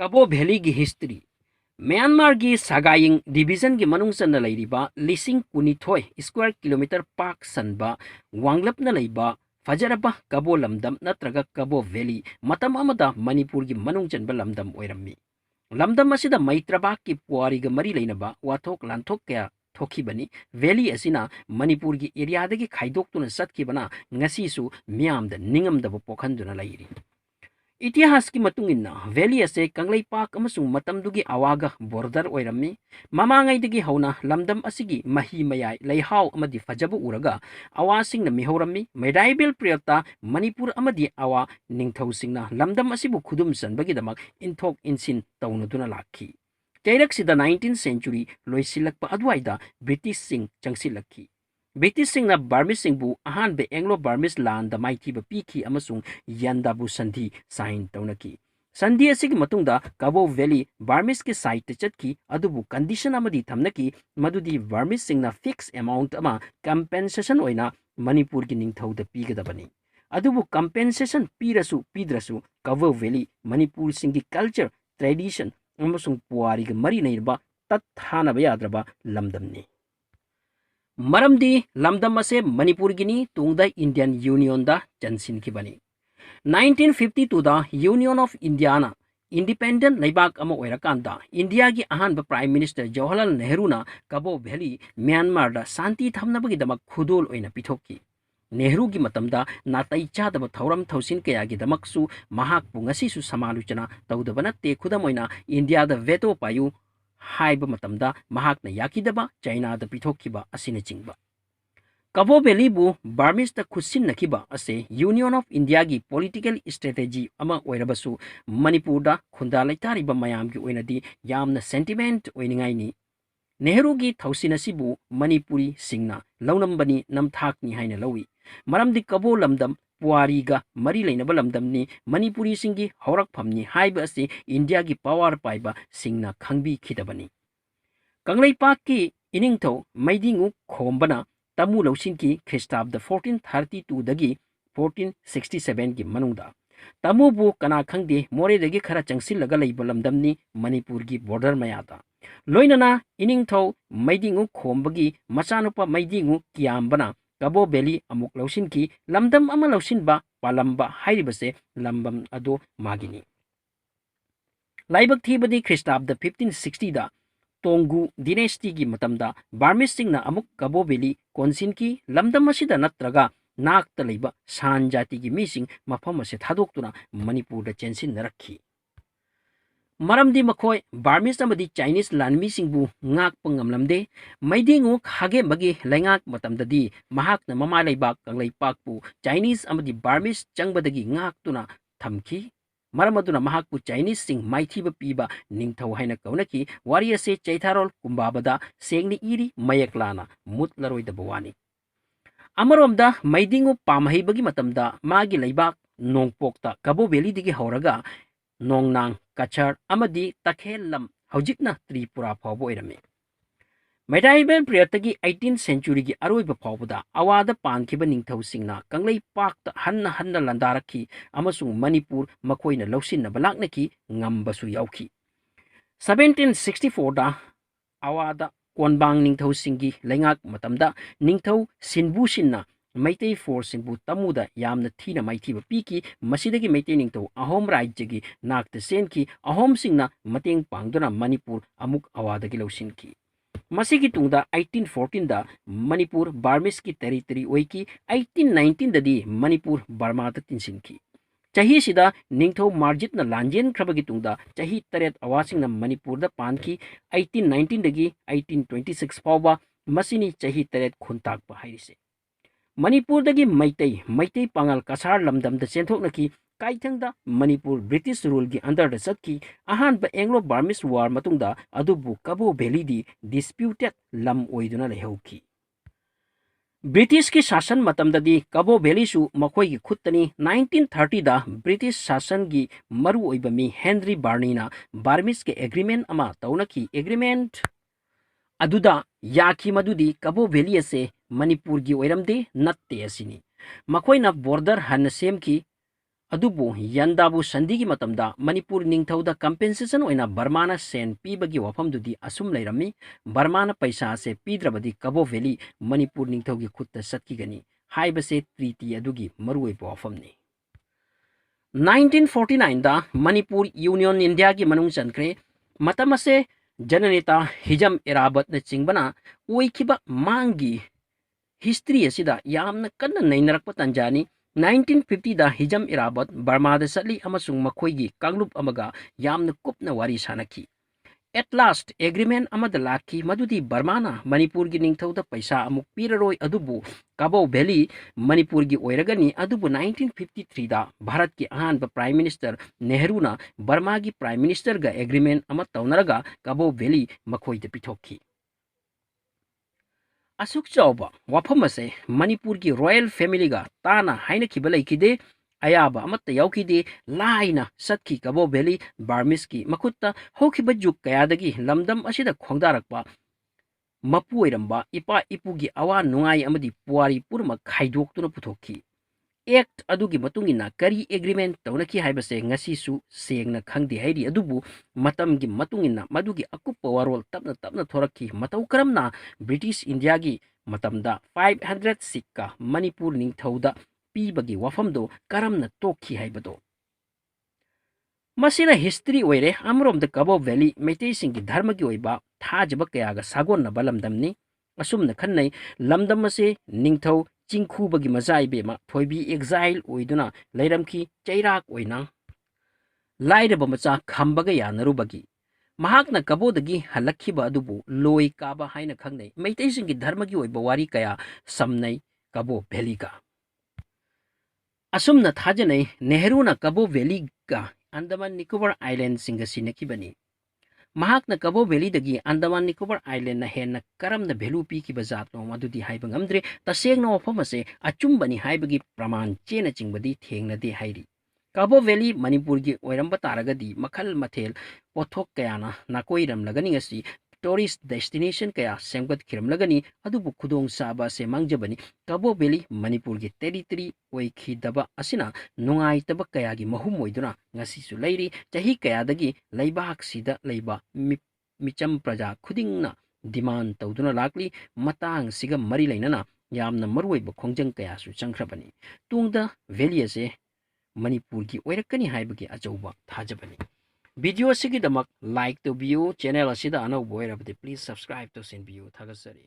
कबो वैली की history Myanmar की सगाइंग डिवीजन की मनुंग चन्ना लैरिबा लिसिंग कुनिथोय स्क्वायर किलोमीटर पाक सनबा वांगलपना लैबा फजरबा कबो लमदम नत्रगा कबो वैली मतम अमदा मणिपुर की मनुंग चनबा लमदम ओइरम्मी लमदम असिदा मैत्रबाक की पुआरीगा मरी लैनबा वाथोक लांथोक कया थोखिबनी वैली असिना मणिपुर की एरियादगी खाइदोक्तुना सत्खिबना ngasisu मियामदा निंगमदबा पोखंदुना लैरी इतिहास की मतुंगिन्ना वैली असे कंगलैपाक अमसुंग मतमदुगी आवागा बॉर्डर ओइरम्मी ममांगैदगी हौना लमदम असिगी मही मयाय लैहाव अमदि फजबु उरगा अवासिंगना मिहौरम्मी मेडाइबल प्रियता मणिपुर अमदि आवा निंगथौसिंगना लमदम असिबु खुदुम सनबगिदमक इंथोक इंसिन तौनुदुना लाखी चैरक्सिदा 19th सेंचुरी लोइसिलक्पा अदवाइदा ब्रिटिश सिंग चंगसिलक्की ब्रिटिश सिंगना बार्मिस सिंगबु अहानबे एंग्लो बार्मिस लान द माइथीब पीखी अमसुंग यंदाबु संधि साइन तौनकी संधि असिगी मतुंगदा कबो वैली बार्मिस के site चटकी अदुबु condition अमदी थमनकी मदुदी Burmese सिंगना fix amount अमा कंपेंसेशन ओइना मणिपुर की निंगथौदा पीगदबनी अदुबु कंपेंसेशन पीरसु पीद्रसु कबो वैली मणिपुर सिंगी कल्चर ट्रेडिशन अमसुंग पुआरीग मरी नैरबा तत्थानबा याद्रबा लमदमनी मरमदी लमदम असे मणिपुर गिनी तुंगदा इंडियन यूनियन दा चनसिनखिबनी 1952 दा यूनियन ऑफ इंडियाना इंडिपेंडेंट लेबाक अमा ओइरकांदा इंडिया की अहानबा प्राइम मिनिस्टर जवाहरलाल नेहरू ना कबो वैली म्यांमार दा शांति थमनबगिदमक खुदोल ओइना पिथोक्की नेहरू की मतमदा नातै चादब थौरम थौसिन कयागी दमकसु महाकपु ngasisu समालोचना तौदब नत्ते खुदम ओइना इंडिया दा वेटो पायु हाइबा मतमदा महाकना याकिदबा चाइना दा पिथोक्किबा असिना चिंगबा कबो वैलीबु बार्मिस दा खुसिननखिबा असे यूनियन ऑफ इंडिया की पॉलिटिकल स्ट्रेटेजी अमा ओइरबसु मणिपुर दा खुंदा लैतारिबा मयाम की ओइनदी यामना सेंटिमेंट ओइनिंगाइनी नेहरू की थौसिनसिबु मणिपुरी सिंगना लौनंबनी नमथाकनी हाइना लौई मरमदी कबो लमदम पुआरीगा मरी लेनबा लमदमनी मणिपुरी सिंगी हौरकफमनी हाइबा असे इंडिया की पावर पाइबा सिंगना खंगबी खिदबनी कंगलैपाक की इनिंगथौ मैदिंगु खोंबना तमु लौसिनकी ख्रिस्ताब द 1432 दगी 1467 की मनुंगदा तमुबु कना खंगदे मोरेदगी खरा चंगसिलगा लैबा लमदमनी मणिपुर की बॉर्डर मयादा लोइनना इनिंगथौ मैदिंगु खोंबगी मचानुपा मैदिंगु कियामबना कबो वैली अमुक लौसिनकी लमदम अमा लौसिनबा पालंबा हाइरिबसे लंबम अदो मागिनी लाइबक थीबदी ख्रिस्ताब द 1560 दा तोंगु डिनेस्टी की मतमदा बार्मिस सिंगना अमुक कबो वैली कोनसिनकी लमदम असिदा नत्रगा नाकता लैबा सान जाति की मीसिंग मफम असे थादोक्तुना मणिपुर दा चेंसिन नरखी मरमदी मखोय Burmese अमदी Chinese लानमी सिंगबु ngakpa ngamlamde maidingu khage bagi laingak matamdadi mahakna mama leibak kanglaipak pu Chinese amadi Burmese changbadagi ngaktuna thamki maramaduna mahakpu Chinese sing maithiba piba ningthau haina kaunaki wari ase chaitharol kumbabada sengni iri mayaklana mutlaroi da bawani amaromda maidingu pamhai bagi matamda magi leibak nongpokta Cabo Valley digi horaga नोंगनांग कचर अमदी तखेलम हौजिकना Tripura फावबो ओइरमे मेडाइबल प्रियतगी 18th century की अरोइब फावबदा अवादा पानखिबा निंगथौसिंगना कंगलैपाक हन्ना हन्ना लंदारखी अमसुंग मणिपुर मखोइना लौसिनबा लाक्नकी ngambasु याउखी 1764 दा Avaada कोनबांग निंगथौसिंगी लैंगाक मतमदा Ningthou सिनबुसिनना Meitei फोर्सिंगबु तमुदा यामना थीना माइथीबा Peaky मसिदगी Meitei Ningthou Ahom राज्यगी नाक्ता सेनकी Ahom सिंगना मतेंग पांगदुना Manipur अमुक अवादगी लौसिनकी मसिगी तुंगदा 1814 दा Manipur Burmese की territory ओइकी 1819 ददी Manipur बर्मादा तिनसिनकी चाही सिदा निंगथौ मार्जितना लांजेन खरबगी तुंगदा चाही तरेत अवासिंगना मणिपुर दा पानकी 1819 दगी 1826 फावबा मसिनी चाही तरेत खुनताकपा हाइरिसे मणिपुर दगी मैतै पांगल कसार लमदम द चेंथोकनकी काइथंगदा मणिपुर ब्रिटिश रूल की अंडर द चतकी अहानबा एंग्लो बार्मिस वार मतुंगदा अदुबु कबो वैली दी डिस्प्यूटेड लम ओइदुना लेहौकी ब्रिटिश की शासन मतमददी कबो वैली सु मखोई की खुत्तनी 1930 दा ब्रिटिश शासन की मरु ओइबा मी हेनरी बार्नीना बार्मिस के एग्रीमेंट अमा तौनकी एग्रीमेंट अदुदा याखी मदुदी कबो वैली असे मणिपुर की ओइरमदे नत्ते असिनी मखोइना बॉर्डर हन सेमकी अदुबु यंदाबु संधि की मतमदा Manipur निंगथौदा compensation ओइना बर्माना Sen पीबगी वफमदुदी assume Laramie बर्माना पैसा से पीद्रबदी कबो वैली मणिपुर निंगथौगी खुत्ता सत्कीगनी हाइबसे ट्रीटी अदुगी मरुओइबो वफमनी 1949 दा मणिपुर यूनियन इंडिया की मनुंग चनख्रे मतम से जननेता हिजम एराबत न चिंगबना ओइखिबा मांगी हिस्ट्री असिदा यामना कन्ना नैनरकप तंजानी 1950 दा हिजम इराबत बर्मा दा चली अमसुंग मखोइगी कांगलुप अमगा यामना कुपना वारी सानखी एट लास्ट एग्रीमेंट अमदा लाखी मदुदी बर्माना मणिपुर की निंगथौदा पैसा अमुक पीररोय अदुबु काबो वैली मणिपुर की ओइरगनी अदुबु 1953 दा भारत की अहानबा प्राइम मिनिस्टर नेहरूना बर्मा की प्राइम मिनिस्टर गा एग्रीमेंट अमा तौनरगा काबो वैली मखोइदा पिथोखी असुक चौबा वफम से मणिपुर की रॉयल फैमिली का ताना हाइनखिबा लेखिदे अयाबा अमत्ता याउखिदे लाइना सत्खी कबो वैली बार्मिस की मखुत्ता होखिबा जुग कयादगी लमदम असिदा खोंगदारकपा मपु ओइरंबा इपा इपुगी अवा नुंगाई अमदी पुवारी पुरमक खाइदोक्तुना पुथोखी एक्ट अदुगी मतुंगिना करी एग्रीमेंट तौनखी हाइबसे ngasisu सेंगना खंगदे हाइरी अदुबु मतमगी मतुंगिना मदुगी अकुप्पा वारोल तपना तपना थोरखी मतौ करमना ब्रिटिश इंडिया की मतमदा 500 सिक्का मणिपुर निंगथौदा पीबगी वफमदो करमना तोखी हाइबदो मसिना हिस्ट्री ओइरे अमरोम द कबो वैली मेटे सिंगी धर्म की ओइबा थाजबा कयागा सागोन बलमदमनी असुमना खन्नै लमदम से निंगथौ चिंखुबगी मजाइबेमा थोइबी एक्जाइल ओइदुना लैरमखी चैराक ओइना लाइरबा मचा खंबगा यानरुबगी महाकना कबोदगी हलखिबा अदुबु लोई काबा हाइना खंगनै मैतैसिंगी धर्मगी ओइबा वारी कया समनै कबो वैलीगा असुमना थाजनै नेहरूना कबो वैलीगा अंडमान निकोबार आइलैंड सिंगा सिनखिबनी महाकना कबो वैली दगी अंडमान निकोबार आइलैंड ना हेन करमना वैल्यू पी की बजातनो मदुदी हाइबा ngamdre तसेंगना वफम असे अचुंबनी हाइबगी प्रमाण चेना चिंगबदी थेंगनदे हाइरी काबो वैली मणिपुर की ओइरंबा तारगदी मखल मथेल पोथोक कयाना नाकोइरम लगनी ngasi टूरिस्ट डेस्टिनेशन कया सेमगत खिरमलगनी अदुबु खुदोंग साबा से मांगजबनी काबो वैली मणिपुर की टेरिटरी ओइखिदबा असिना नुंगाइतबा कयागी महुम ओइदुना ngasisu लैरी चाही कयादगी लैबाक सिदा लैबा मिचम प्रजा खुदिंगना डिमांड तौदुना लाकली मतांग सिगा मरी लैनना यामना मरुइबा खोंजंग कयासु चंख्रबनी तुंगदा वैली असे मणिपुर की ओइरकनी हाइबगी अचौबा थाजबनी वीडियो सिगिदमक लाइक तो बियो चैनल असिदा अनौब ओइरबदि प्लीज सब्सक्राइब तो सिनबियो थागसरी।